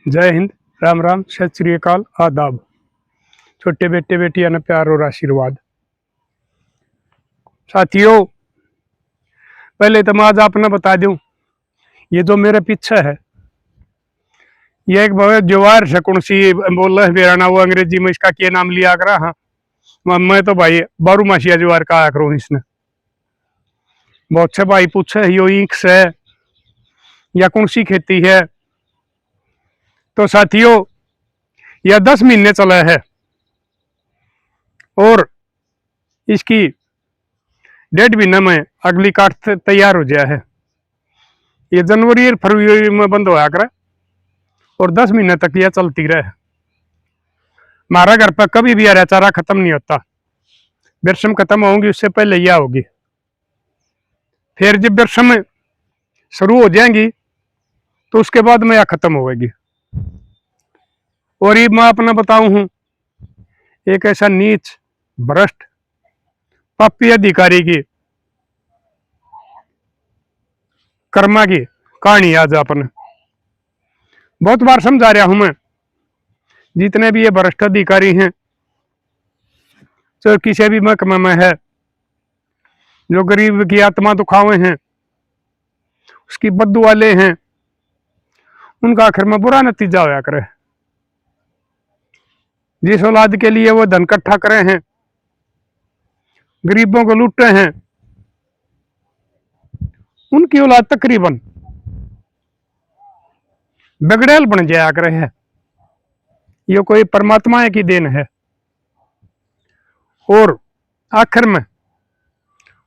जय हिंद, राम राम, सत श्री अकाल, आदाब। छोटे बेटे बेटियां ने प्यार और आशीर्वाद। साथियों, पहले तो मैं आज आपने बता दूं, ये जो मेरे पीछे है ये एक बहुत जवार से कौन सी बोल रहे मेरा ना, वो अंग्रेजी में इसका क्या नाम लिया करा। हाँ, मैं तो भाई बारूमासिया जवार का आया करूँ इसने। बहुत से भाई पूछे यो इंक्स है या कौन सी खेती है। तो साथियों, यह 10 महीने चला है और इसकी 1.5 महीने में अगली काट तैयार हो गया है। ये जनवरी और फरवरी में बंद होया करे और 10 महीने तक यह चलती रहे। हमारा घर पर कभी भी हरा चारा खत्म नहीं होता। बेरसम खत्म होंगी उससे पहले यह होगी। फिर जब बेरसम शुरू हो जाएंगी तो उसके बाद में यह खत्म होगी। और ये मैं अपना बताऊं हूं, एक ऐसा नीच भ्रष्ट पापी अधिकारी की कर्मा की कहानी आज अपने बहुत बार समझा रहा हूं मैं। जितने भी ये भ्रष्ट अधिकारी हैं, चाहे किसी भी महकमे में है, जो गरीब की आत्मा दुखावे हैं, उसकी बद्दू वाले हैं, उनका आखिर में बुरा नतीजा होया करे। जिस औलाद के लिए वो धन इकट्ठा करे हैं, गरीबों को लूटे हैं, उनकी औलाद तकरीबन बिगड़ेल बन जाया करे है। ये कोई परमात्मा की देन है। और आखिर में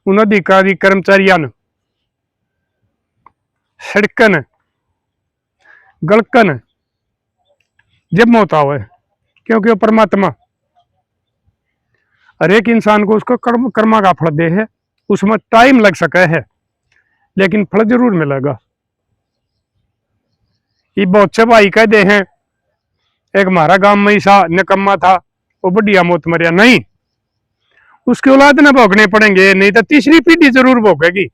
उन अधिकारी कर्मचारियों ने सड़कन गलकन जब मौत आवे, क्योंकि वो परमात्मा हर एक इंसान को उसको कर्मा का फल दे है। उसमें टाइम लग सके है लेकिन फल जरूर मिलेगा। ये बहुत से भाई कह दे हैं, एक हमारा गांव में ऐसा निकम्मा था, वो बढ़िया मौत मरिया। नहीं, उसकी औलाद न भोगने पड़ेंगे, नहीं तो तीसरी पीढ़ी जरूर भोगेगी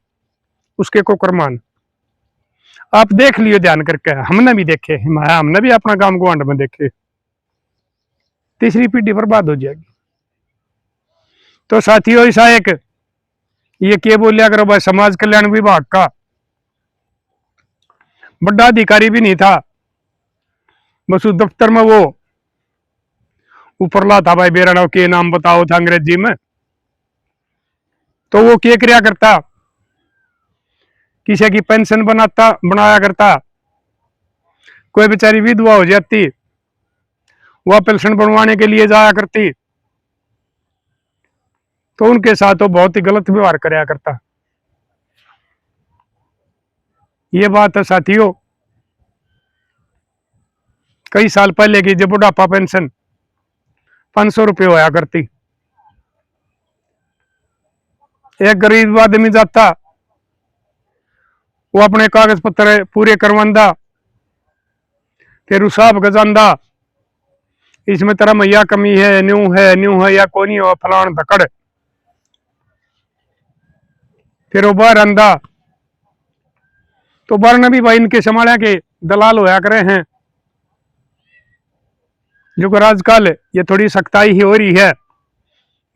उसके को कर्मान। आप देख लियो ध्यान करके, हमने भी देखे, हमने भी अपना गांव गुआंड में देखे। तीसरी पीढ़ी बर्बाद हो जाएगी। तो साथियों, ऐसा एक ये क्या बोलिया करो भाई, समाज कल्याण विभाग का बड़ा अधिकारी भी नहीं था, बस उस दफ्तर में वो ऊपरला था भाई। बेराना के नाम बताओ था अंग्रेजी में। तो वो क्या क्रिया करता, किसी की पेंशन बनाया करता। कोई बेचारी विधवा हो जाती, वह पेंशन बनवाने के लिए जाया करती, तो उनके साथ वो बहुत ही गलत व्यवहार कराया करता। ये बात है साथियों, कई साल पहले की जब बुढ़ापा पेंशन 500 रुपये होया करती। एक गरीब आदमी जाता, वो अपने कागज पत्र पूरे करवांदा, फिर उसाब गजांदा, इसमें तेरा मैया कमी है, न्यू है या कोनी हो फलान धकड़। फिर वो बाहर आंदा, तो बाहर ने भी भाई इनके संभाला के दलाल होया करे हैं। जो कि आजकल ये थोड़ी सख्ताई ही हो रही है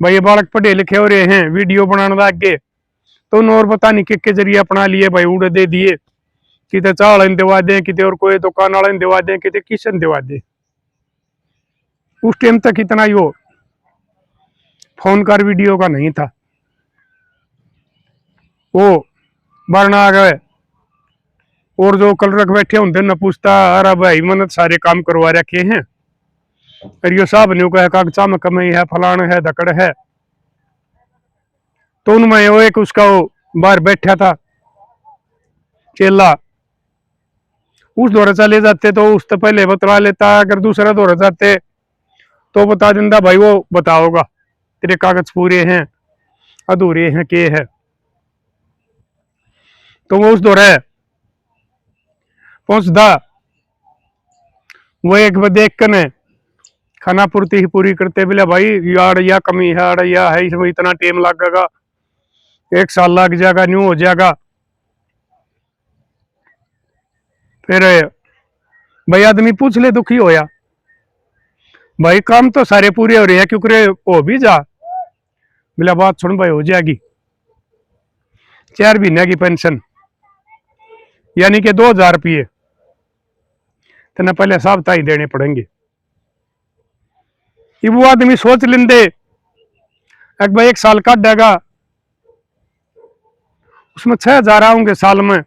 भाई, ये बालक पढ़े लिखे हो रहे हैं, वीडियो बनाने लग गए, तो उन्होंने और पता नहीं के जरिए अपना लिए भाई उड़ दे दिए। किते चाह वाले दिवा दे, किते और कोई दुकान वाले दिवा दे, किते किशन दिवा दे। उस टाइम तक इतना यो फोन कर वीडियो का नहीं था। वो बारना आ गए और जो कलरक बैठे होंगे न पूछता, अरे भाई मैंने सारे काम करवा रखे हैं, और यो साहब न्यू कहे कागजा में कमी है, फलान है, धकड़ है। तो उनमें वो एक उसका वो बाहर बैठा था चेला, उस दौरे चले जाते तो उससे पहले बतला लेता। अगर दूसरा दौरे जाते तो बता देता भाई, वो बताओगा तेरे कागज पूरे हैं अधूरे हैं के है। तो वो उस दौरे पहुंचता, वो एक देख कर खाना पूर्ति ही पूरी करते, बोले भाई यार या कमी है, अरे या है, इसमें इतना टाइम लगेगा, 1 साल लग जाएगा, न्यू हो जाएगा। फिर भाई आदमी पूछ ले दुखी होया, भाई काम तो सारे पूरे हो रहे हैं क्योंकि हो भी जा। बोला बात सुन भाई, हो जाएगी 4 महीने की पेंशन, यानी कि 2,000 रुपये तेना पहले साहब ही देने पड़ेंगे। ये वो आदमी सोच लेंदे एक भाई 1 साल काटेगा, उसमें 6,000 आऊंगे साल में,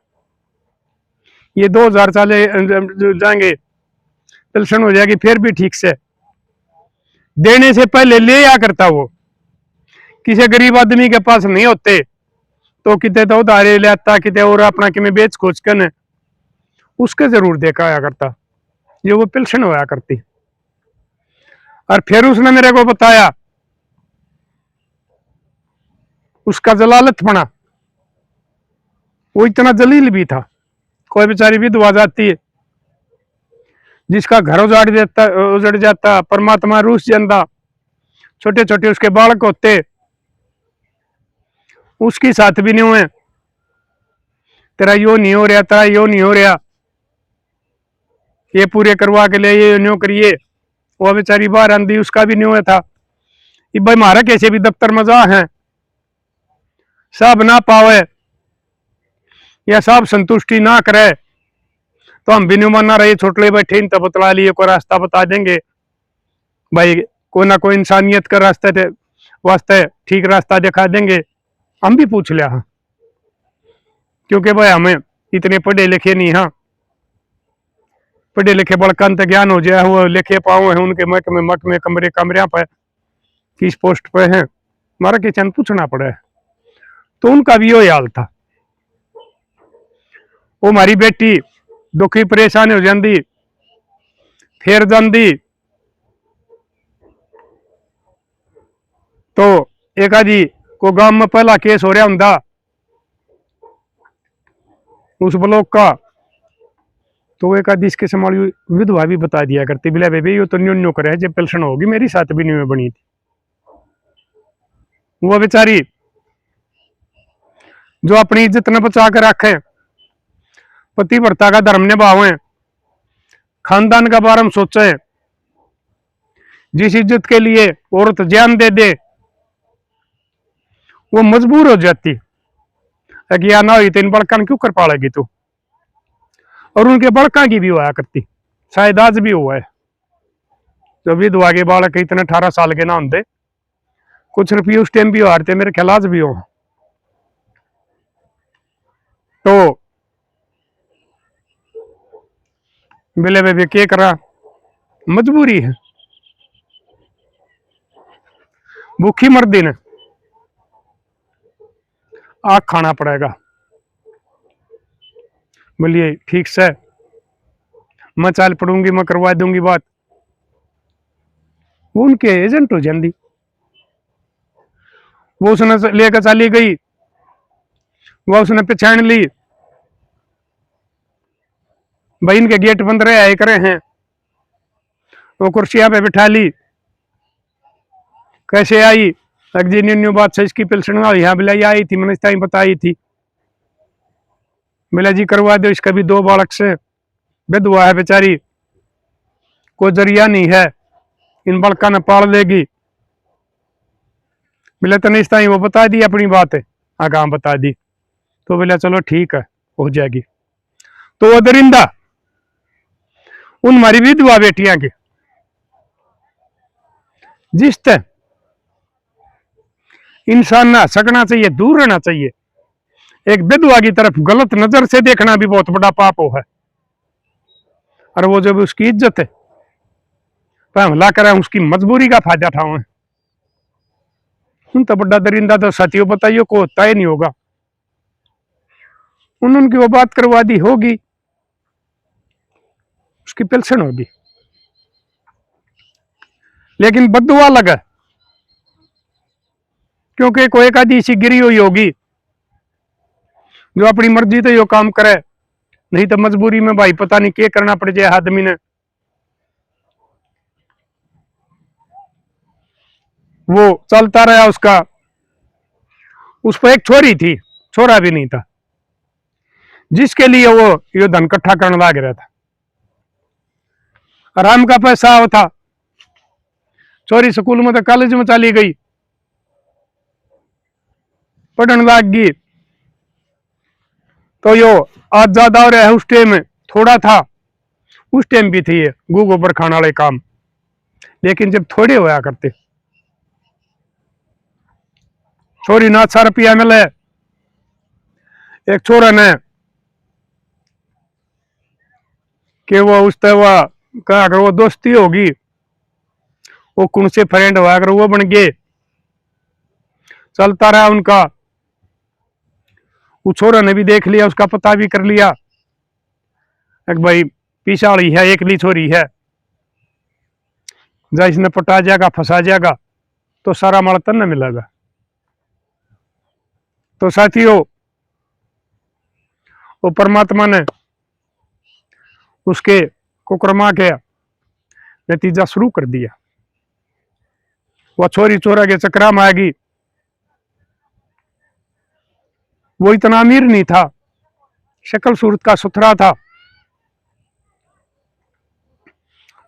ये 2,000 चले जाएंगे, पेंशन हो जाएगी, फिर भी ठीक से देने से पहले ले आ करता वो। किसी गरीब आदमी के पास नहीं होते तो कितने तो उधारे लेता, कितने और अपना कि मैं बेच खोज कर उसके जरूर देखा आया करता, ये वो पेंशन होया करती। और फिर उसने मेरे को बताया उसका जलालत बना, वो इतना जलील भी था। कोई बेचारी विधवा जाती है जिसका घर उजड़ जाता, परमात्मा रूस जाता, छोटे छोटे उसके बालक होते, उसकी साथ भी नहीं हुए, तेरा यो नहीं हो रहा, तेरा यो नहीं हो रहा, ये पूरे करवा के ले, ये न्यो करिए, वो बेचारी बाहर आंदी, उसका भी नहीं हुआ था। ये भाई मारा कैसे भी दफ्तर में जा है, सब ना पावे या सब संतुष्टि ना करे तो हम भी नहीं मानना रहे, छोटले बैठे इन तब बतला लिए, कोई रास्ता बता देंगे भाई, कोई ना कोई इंसानियत का रास्ते वास्ते ठीक रास्ता दिखा देंगे, हम भी पूछ लिया। हाँ, क्योंकि भाई हमें इतने पढ़े लिखे नहीं, हाँ पढ़े लिखे बड़कन तक ज्ञान हो जाए, वो लिखे पाओ है उनके मक में कमरे कमरिया पर किस पोस्ट पे है, हमारा किचन पूछना पड़ा है। तो उनका भी यही हाल था। वो हमारी बेटी दुखी परेशान हो जाती, फिर जाती तो एक आदि को गांव में पहला केस हो रहा होंगे उस ब्लॉक का, तो एक आदि इसके संभाली विधवा भी बता दिया करती, बिला बेबी ये तो न्यू न्यू करे, जब पेंशन होगी मेरी साथ भी न्यू बनी थी। वो बेचारी जो अपनी इज्जत न बचा कर रखे, पतिव्रता का धर्म निभावे, खानदान का बारे में सोचे, जिस इज्जत के लिए औरत जान दे दे वो मजबूर हो जाती कि या ना हुई तो इन बड़का क्यों कर पालेगी तू, और उनके बड़का की भी हुआ करती, शायद आज भी हुआ है। जो विधवा के बालक इतने 18 साल के ना होंगे, कुछ रुपये उस टाइम भी हारते, मेरे ख्याल आज भी हो। तो बिले बेबी क्या करा, मजबूरी है, भूखी मर्दी ने आग खाना पड़ेगा। बोलिए ठीक से, मैं चाल पड़ूंगी, मैं करवा दूंगी बात। वो उनके एजेंट हो जाती, वो उसने लेकर चली गई, वो उसने पहचान ली भाई इनके गेट बंद रहे आए करे हैं, वो कुर्सियां पे बिठा ली, कैसे आई जी न्यू न्यू बात से इसकी पेंशन यहाँ बिलाई आई थी, मैंने इस बताई थी, मिला जी करवा दो, इसका भी 2 बालक से विधवा है बेचारी, कोई जरिया नहीं है, इन बड़का ने पाल लेगी। मिला तो नहीं वो बता दी अपनी बात है, आगाम बता दी, तो बोला चलो ठीक है हो जाएगी। तो वो दरिंदा उन हमारी विधवा बेटियां के जिस तरह इंसान ना सकना चाहिए, दूर रहना चाहिए, एक विधवा की तरफ गलत नजर से देखना भी बहुत बड़ा पाप हो है। और वो जब उसकी इज्जत है पर हमला करें, उसकी मजबूरी का फायदा उठाओ, तो बड़ा दरिंदा तो साथियों बताइए को होता ही नहीं होगा। उन्होंने वो बात करवा दी, होगी उसकी पेंशन होगी, लेकिन बददुआ लगा क्योंकि कोई एक आदि सी गिरी हुई होगी जो अपनी मर्जी तो यो काम करे, नहीं तो मजबूरी में भाई पता नहीं क्या करना पड़ जाए आदमी ने। वो चलता रहा उसका, उस पर एक छोरी थी, छोरा भी नहीं था, जिसके लिए वो यो धन इकट्ठा करने लग रहा था। आराम का पैसा वो था। छोरी स्कूल में तो कॉलेज में चली गई, पढ़ने लग गई। तो यो आज ज्यादा हो रहा है, उस टाइम थोड़ा था। उस टाइम भी थी ये गू गोबर खाने वाले काम, लेकिन जब थोड़े होया करते। छोरी ना 4 रुपया मिले, एक छोरा ने कि वो उससे वो कहा अगर वो दोस्ती होगी, वो कौन से फ्रेंड हुआ अगर वो बन गए, चलता रहा उनका। उस छोरा ने भी देख लिया, उसका पता भी कर लिया एक भाई पिछाड़ी है, एकली छोरी है, जब इसने पटा जाएगा फंसा जाएगा तो सारा माल तन मिलेगा। तो साथियों, वो परमात्मा ने उसके कुकरमा के नतीजा शुरू कर दिया। वह छोरी चोरा के चक्रा में आएगी। वो इतना अमीर नहीं था, शक्ल सूरत का सुथरा था।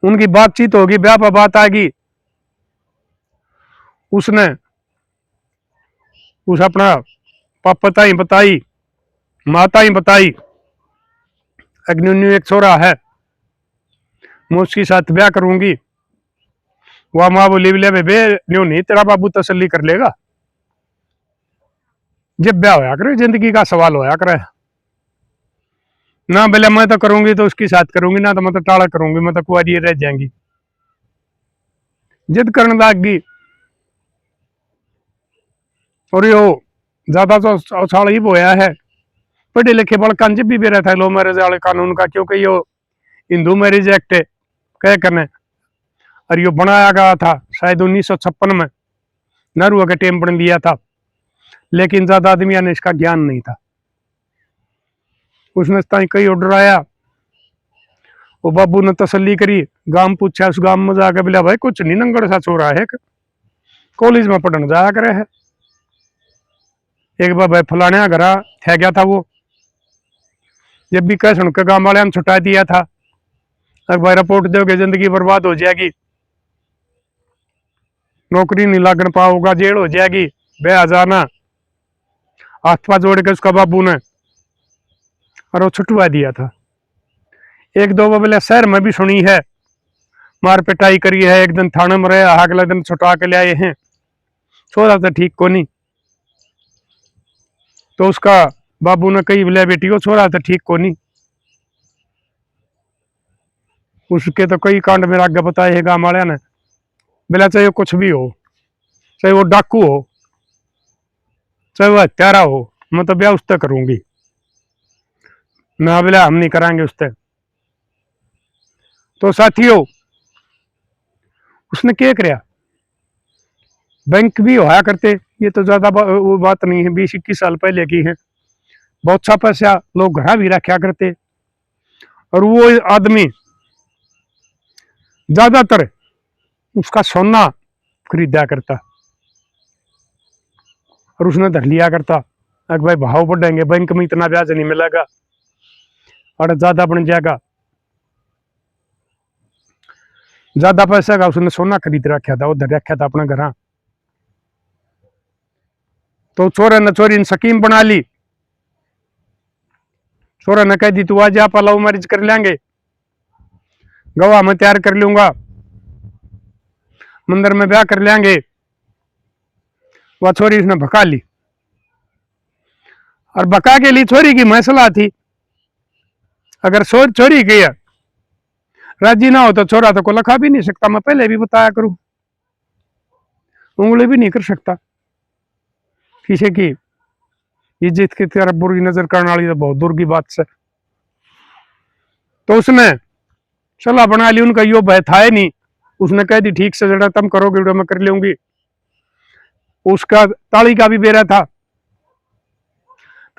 उनकी बातचीत होगी, ब्याह पर बात आएगी। उसने उस अपना पापता ही बताई, माता ही बताई, अग्नि एक छोरा है, मैं उसके साथ ब्याह करूंगी। वह माँ बोली ले बेबे न्यू नहीं, तेरा बाबू तसल्ली कर लेगा, जब ब्याह होया करे, जिंदगी का सवाल होया करे ना। बोले मैं तो करूंगी तो उसके साथ करूंगी, ना तो मैं तो टाड़ा करूंगी, मैं तो कुआरी रह जाएंगी। जिद करने लग गई। और यो ज्यादा तो उछाल ही बोया है। पढ़े लिखे बड़का जब भी रहता है लो मैरिज वाले कानून का, क्योंकि यो हिंदू मैरिज एक्ट कह करने, और यो बनाया गया था शायद 1956 में, नेहरू के टेम बन लिया था, लेकिन ज्यादा आदमियों ने इसका ज्ञान नहीं था। उसने कई ऑर्डर आया, वो बाबू ने तसल्ली करी, गांव पूछा, उस गांव में जाकर बोला भाई कुछ नहीं, नंगड़ सा छोरा है, कॉलेज में पढ़ने जाया करे है। एक बार भाई फलाने घरा थे गया था वो, जब भी कह सुन के गांव वाले ने छुटा दिया था, अगर भाई रिपोर्ट दोगे जिंदगी बर्बाद हो जाएगी, नौकरी नहीं लगन पाओगा, जेल हो जाएगी, बे जाना। हाथ पा जोड़ के उसका बाबू ने और वो छुटवा दिया था। एक दो बोले शहर में भी सुनी है, मार पिटाई करी है, एक दिन थाने में रहे, अगले दिन छुटा के ले आए हैं, छोरा तो ठीक को नहीं। तो उसका बाबू ने कही बोले बेटी को छोरा तो ठीक को नहीं। उसके तो कई कांड मेरा आगे बताए है गांव वाले ने। बोला चाहे कुछ भी हो, चाहे वो डाकू हो, चाहे वो हत्यारा हो, मैं तो ब्याह उससे करूंगी ना, बोला हम नहीं कराएंगे उससे। तो साथियों, उसने क्या कराया, बैंक भी होया करते, ये तो ज्यादा वो बात नहीं है, 20-21 साल पहले की है। बहुत सा पैसा लोग घर भी रखा करते, और वो आदमी ज्यादातर उसका सोना खरीदा करता, और उसने धर लिया करता। अगर भाई भाव बढ़ेंगे, बैंक में इतना ब्याज नहीं मिलेगा और ज्यादा बन जाएगा, ज्यादा पैसा का उसने सोना खरीद रखा था, वो धर रखा था अपने घर। तो छोरे ने छोरी ने स्कीम बना ली। छोरा ने कह दी तू आज आप लव मैरिज कर लेंगे, गवाह मैं तैयार कर लूंगा, मंदिर में ब्याह कर लेंगे। वह छोरी उसने भगा ली, और भगा के लिए छोरी की मसला थी, अगर छोरी की राजी ना हो तो छोरा तो को लिखा भी नहीं सकता, मैं पहले भी बताया करूं, उंगली भी नहीं कर सकता। किसी की इज्जत की तरफ बुरी नजर करने वाली तो बहुत दूर की बात से। तो उसने सलाह बना ली, उनका यो भय था नहीं। उसने कह दी ठीक से जरा तुम करोगे वीडियो मैं कर लूंगी। उसका ताली का भी बेरा था,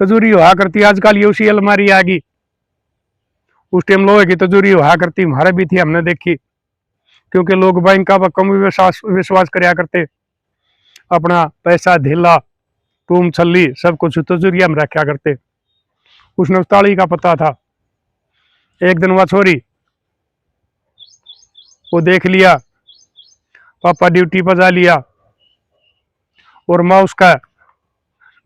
तजूरी हुआ करती, आजकल ये उसी अलमारी आ गई, उस टाइम लोहे की तजूरी हुआ करती, हमारे भी थी, हमने देखी, क्योंकि लोग बैंक का कम विश्वास कराया करते, अपना पैसा ढीला टूम छल्ली सब कुछ तजूरिया में रखा करते। उसने उस ताली का पता था। एक दिन वह छोरी वो देख लिया, पापा ड्यूटी पर जा लिया, और माँ उसका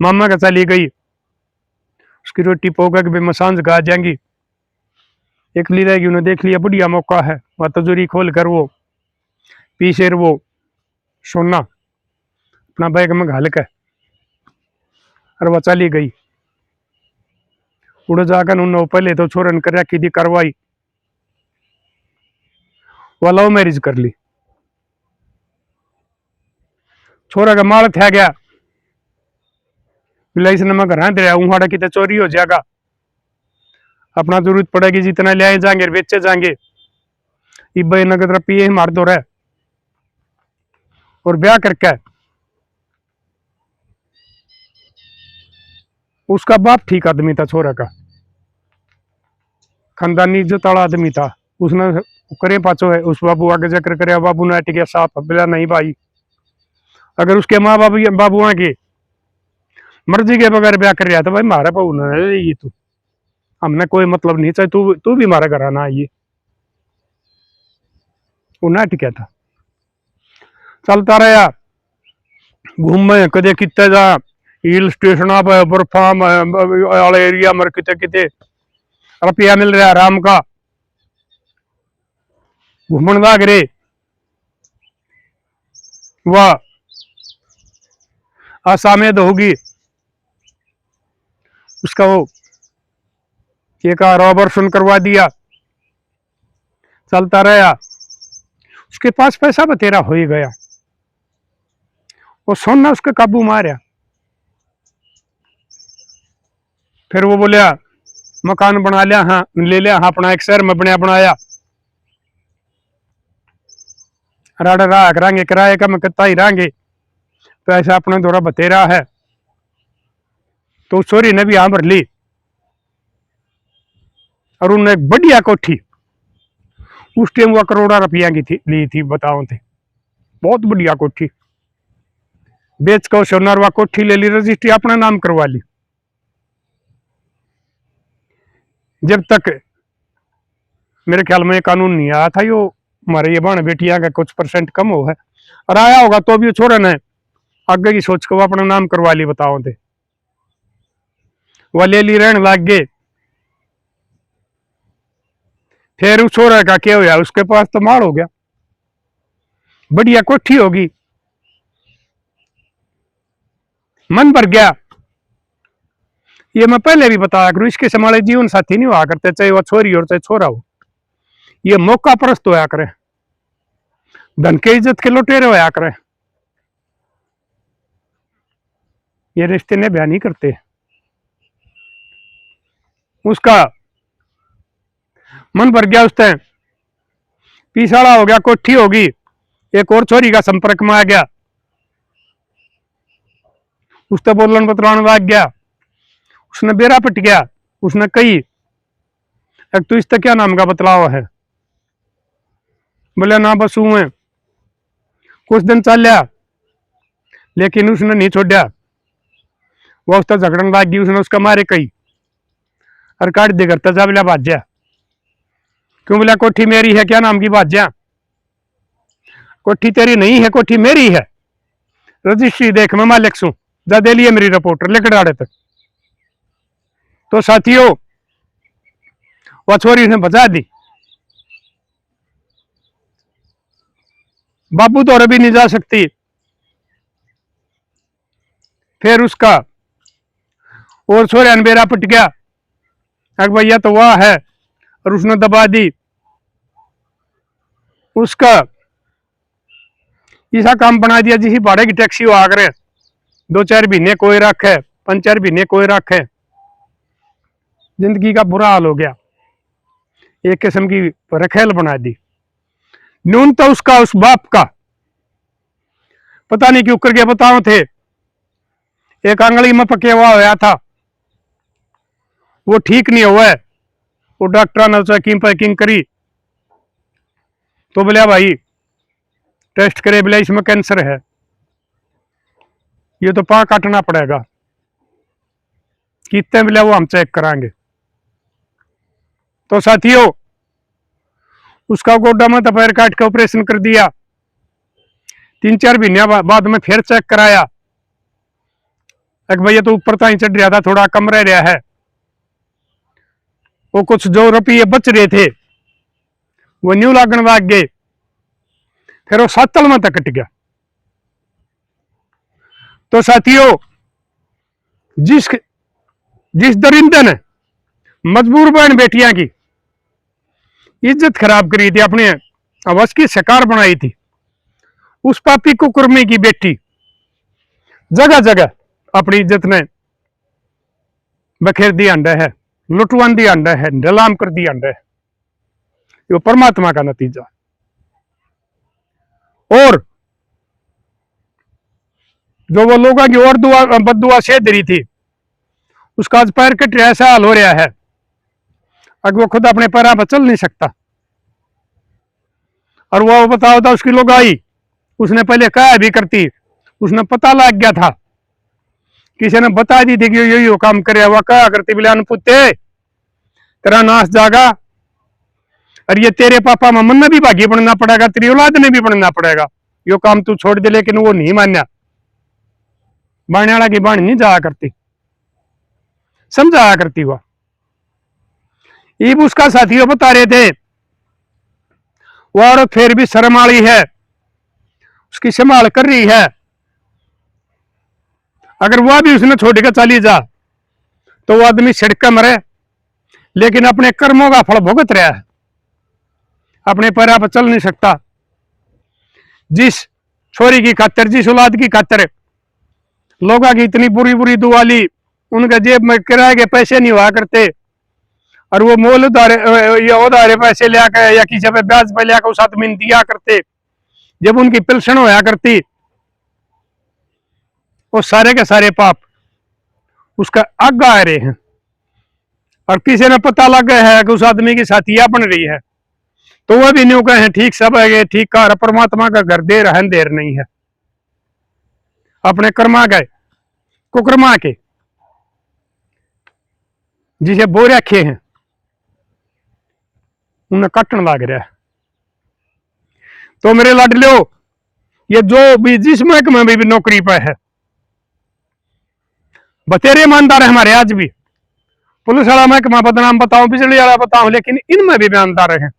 मामा का चली गई। उसकी रोटी पोका के भी मसांज का आ जाएंगी। एक ली रहेगी, उन्हें देख लिया बढ़िया मौका है, वह तजूरी खोल कर वो पीछे वो सोना अपना बैग में घाल के और वह चली गई। उड़ जाकर उन्होंने पहले तो छोरन कर रखी थी कार्रवाई, वह लव मैरिज कर ली। छोरा का माल था गया, इसने मैं घर दे उहाड़ा की तो चोरी हो जाएगा, अपना जरूरत पड़ेगी जितना ले आए जाएंगे बेचे जाएंगे, इब्बे नगद पिए मार दो रहे और ब्याह करके। उसका बाप ठीक आदमी था, छोरा का खानदानी इज्जत वाला आदमी था। उसने करे पाचो है, उस बाबू आगे जिक्र करे, बाबू ने अट गया साफ बिला नहीं भाई, अगर उसके माँ बाबू के मर्जी के बगैर ब्याह कर रहा तो भाई मारे बहू ने ये तू, हमने कोई मतलब नहीं, चाहे तू तू भी हमारे घर आना आइए। वो ना टिका था, चलता रहा घूमे कदे कितने जा हिल स्टेशन पर बर्फा वाले एरिया में किते किते रुपया मिल रहा आराम का, घूमन लाग रे। वह आसामेद होगी उसका, वो एक ऑपरेशन करवा दिया, चलता रहा। उसके पास पैसा बतेरा हो ही गया, वो सोना उसके काबू मारा। फिर वो बोलिया मकान बना लिया, हाँ ले लिया, हाँ अपना एक शहर में बनाया। राडा रहा करांगे, किराए का मैं कितना ही रहेंगे, पैसा अपने थोड़ा बतेरा है। तो छोरी ने भी यहाँ भर ली और उन्होंने एक बढ़िया कोठी, उस टाइम वो करोड़ा रुपया की थी ली थी, बताओ थे बहुत बढ़िया कोठी, बेच को सोनार वा कोठी ले ली, रजिस्ट्री अपना नाम करवा ली। जब तक मेरे ख्याल में कानून नहीं आया था, यो हमारे ये बहन बेटियां का कुछ परसेंट कम हो है, और आया होगा तो भी छोड़े ने आगे की सोच को अपना नाम करवा ली, बताओ थे वह ले ली, रहने लग गए। फिर उस छोरा का क्या हुआ, उसके पास तो माल हो गया, बढ़िया कोठी होगी, मन भर गया। ये मैं पहले भी बताया करूं, इसके समाले जीवन साथी नहीं हुआ करते, चाहे वह छोरी हो चाहे छोरा हो, ये मौका परस्त होया करे, धन के इज्जत के लुटेरे होया करे, ये रिश्ते ने बयान नहीं करते। उसका मन भर गया, उस टाइम पीसाड़ा हो गया, कोठी होगी, एक और छोरी का संपर्क में आ गया, उससे बोलन बतलाने लग गया। उसने बेरा पट गया, उसने कही एक तो इसका क्या नाम का बतलाव है, बोले ना बस हुए। कुछ दिन चल लिया, लेकिन उसने नहीं छोड़ा, वह उसका झगड़न लग गई, उसने उसका मारे कही और काट दे करता जा, बोला भाज्या क्यों, बोला कोठी मेरी है, क्या नाम की भाज्या, कोठी तेरी नहीं है, कोठी मेरी है, रजिस्ट्री देख मैं मालिक सू, जा दे लिए मेरी रिपोर्टर लेकर आड़े तक। तो साथियों वह छोरी ने बचा दी, बाबू तो भी नहीं जा सकती। फिर उसका और छोरे अनबेरा पट गया, अक भैया तो वह है, और उसने दबा दी। उसका ऐसा काम बना दिया जिसी भाड़े की टैक्सी वो आ करे, 2-4 महीने कोई रखे, 5-4 महीने कोई रखे, जिंदगी का बुरा हाल हो गया, एक किस्म की रखेल बना दी। नून तो उसका उस बाप का पता नहीं क्यों करके बताओ थे, एक आंगली में पके हुआ होया था, वो ठीक नहीं हुआ है, वो डॉक्टर ने चेकिंग पैकिंग करी तो बोलिया भाई टेस्ट करे, बोला इसमें कैंसर है, ये तो पा काटना पड़ेगा, कितने बोले वो हम चेक कराएंगे। तो साथियों उसका गोड्डा में तो पैर काट के ऑपरेशन कर दिया। 3-4 महीने बाद में फिर चेक कराया, एक भैया तो ऊपर ताई चढ़ रहा था, थोड़ा कम रह रहा है। वो कुछ जो रुपये बच रहे थे वो न्यू लागण लग गए, फिर वो सातल में तक कट गया। तो साथियों, जिस दरिंदे ने मजबूर बहन बेटियां की इज्जत खराब करी थी, अपने अवश की शिकार बनाई थी, उस पापी कुकुरमी की बेटी जगह जगह अपनी इज्जत ने बखेर दिया अंडा है, लुटवान दिया अंडा है, नीलाम कर दिया अंडा है। ये परमात्मा का नतीजा। और जो वो लोगों की और दुआ बददुआ से दरी थी, उसका आज पैर कट रहा, ऐसा हाल हो रहा है, अगर वो खुद अपने पैर पर चल नहीं सकता। और वो बताओ था उसकी लोग आई, उसने पहले कहा भी करती, उसने पता लग गया था, किसी ने बता दी थी कि यो काम करे, वह कहा करती बोले अनपुते तेरा नाश जागा, और ये तेरे पापा मम्मन ने भी भागी बनना पड़ेगा, तेरी औलाद ने भी बनना पड़ेगा, यो काम तू छोड़ दे। लेकिन वो नहीं मान्या, बाणे वाला की बाणी नहीं जाया करती, समझाया करती। वह ईब उसका साथियों बता रहे थे, वह औरत फिर भी शर्म वाली है, उसकी संभाल कर रही है। अगर वह भी उसने छोड़ के चली जा तो वो आदमी सड़क मरे, लेकिन अपने कर्मों का फल भुगत रहा है, अपने पैर पर चल नहीं सकता। जिस छोरी की खातिर, जिस औलाद की खातिर लोगों की इतनी बुरी बुरी दुआ ली, उनके जेब में किराए के पैसे नहीं हुआ करते, और वो मोल उधारे पैसे लिया कर या किसी पे ब्याज पे लिया कर उस आदमी दिया करते, जब उनकी पेंशन होया करती, वो सारे के सारे पाप उसका आग आ रहे हैं। और किसी ने पता लग गया है कि उस आदमी की साथिया बन रही है, तो वह भी न्यू कहे ठीक सब है, ठीक कार, परमात्मा का घर देर है, देर नहीं है। अपने कर्मा गए कुकर्मा के जिसे बो रखे हैं उन्हें कटन लग रहा है। तो मेरे लाडलियो, ये जो भी जिस महकमे में भी नौकरी पे है, बतेरे ईमानदार है हमारे आज भी। पुलिस वाला महकमा बदनाम बताओ, बिजली वाला बताओ, लेकिन इनमें भी ईमानदार है।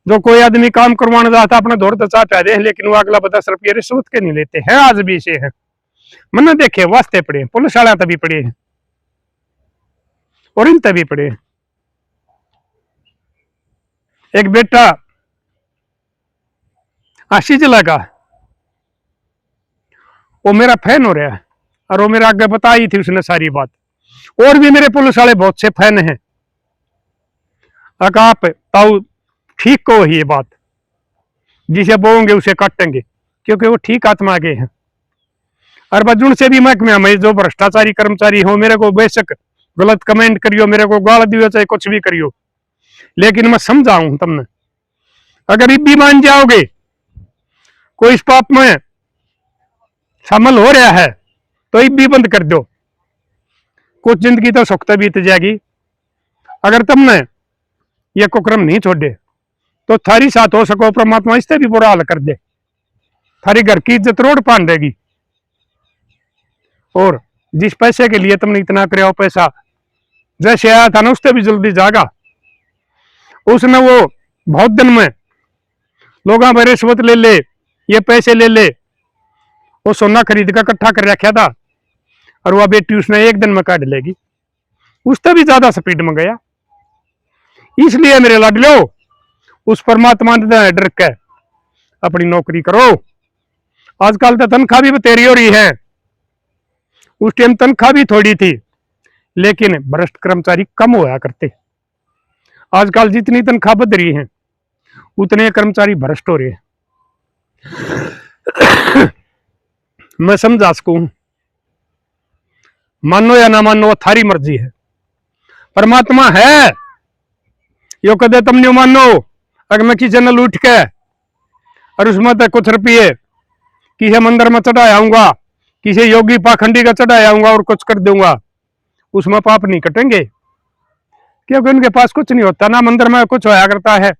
जो कोई आदमी काम करवाना चाहता अपने दौर तो चाहता है, लेकिन वो अगला 10 रुपये रिश्वत के नहीं लेते हैं, आज भी से है। मैंने देखे वास्ते पड़े, पुलिस वाला तभी पड़े हैं और इन तभी पड़े हैं। एक बेटा आशीष लगा, वो मेरा फैन हो रहा है, और वो मेरे आगे बताई थी उसने सारी बात। और भी मेरे पुलिस वाले बहुत से फैन हैं, आप ताऊ ठीक को ही ये बात, जिसे बोएंगे उसे काटेंगे, क्योंकि वो ठीक आत्मा के हैं। और बजुन से भी महकमे में जो भ्रष्टाचारी कर्मचारी हो, मेरे को बेशक गलत कमेंट करियो, मेरे को गाल दियो, चाहे कुछ भी करियो, लेकिन मैं समझाऊं तुमने, अगर भी मान जाओगे कोई इस पाप में शामिल हो रहा है तो भी बंद कर दो, कुछ जिंदगी तो सुख बीत जाएगी। अगर तुमने ये कुकर्म नहीं छोड़े तो थारी साथ हो सको परमात्मा इससे भी बुरा हाल कर दे, थारी घर की इज्जत रोड पान देगी। और जिस पैसे के लिए तुमने इतना कराओ, पैसा जैसे आया था ना उससे भी जल्दी जागा। उसने वो बहुत दिन में लोगों पर रिश्वत ले ले, ये पैसे ले ले, वो सोना खरीद कर इकट्ठा कर रखा था, और वह बेटी उसने एक दिन में काट लेगी, उससे भी ज्यादा स्पीड में गया। इसलिए मेरे लाडलो, उस परमात्मा ने डर के अपनी नौकरी करो। आजकल तो तनख्वाह भी तेरी हो रही है, उस टाइम तनख्वाह भी थोड़ी थी, लेकिन भ्रष्ट कर्मचारी कम होया करते। आजकल जितनी तनख्वाह बढ़ रही है उतने कर्मचारी भ्रष्ट हो रहे हैं। मैं समझा सकूं, मानो या ना मानो थारी मर्जी है, परमात्मा है यो कदे तुम नहीं मानो। अगर मैं किसी ने लूट के और उसमें तो कुछ रुपये किसी मंदिर में चढ़ाया आऊंगा, किसी योगी पाखंडी का चढ़ाया आऊंगा और कुछ कर दूंगा, उसमें पाप नहीं कटेंगे, क्योंकि उनके पास कुछ नहीं होता ना, मंदिर में कुछ होया करता है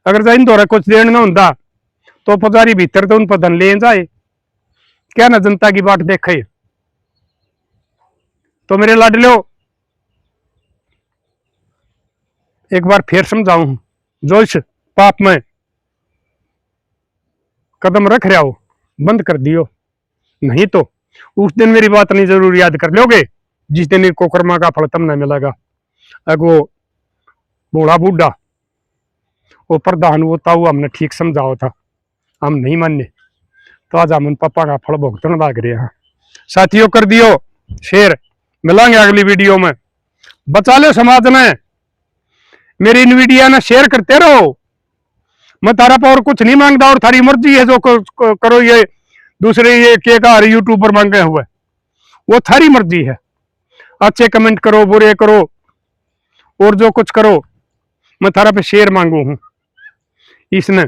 अगर जाइन दौरा कुछ देन ना होंदा तो पुजारी भीतर तो उन पर धन ले जाए, क्या ना जनता की बाट देखे। तो मेरे लाडलो एक बार फिर समझाऊं, जो इस पाप में कदम रख रहा हो बंद कर दियो, नहीं तो उस दिन मेरी बात नहीं जरूर याद कर लोगे जिस दिन इनको कर्मा का फल तमने मिलेगा। अगो बूढ़ा बूढ़ा वो प्रधान होता हुआ हमने ठीक समझाओ था, हम नहीं माने तो आज हम पापा का फल भुगतन लाग रहे हैं। साथियों कर दियो शेयर, मिलेंगे अगली वीडियो में। बचा लो समाज ने, मेरी इन वीडियो ने शेयर करते रहो। मैं तारा पर कुछ नहीं मांगता और थारी मर्जी है जो करो। ये दूसरे ये के का यूट्यूबर मांगे हुए वो थारी मर्जी है, अच्छे कमेंट करो बुरे करो और जो कुछ करो, मैं थारा पे शेयर मांगू हूं। इसने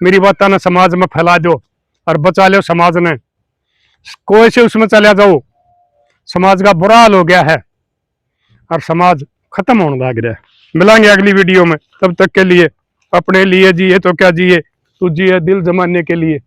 मेरी बात ना समाज में फैला दो और बचा लो समाज ने, कोई से उसमें चला जाओ समाज का बुरा हाल हो गया है और समाज खत्म होने लग रहा है। मिलेंगे अगली वीडियो में, तब तक के लिए अपने लिए जिए तो क्या जिए, तू जिए दिल जमाने के लिए।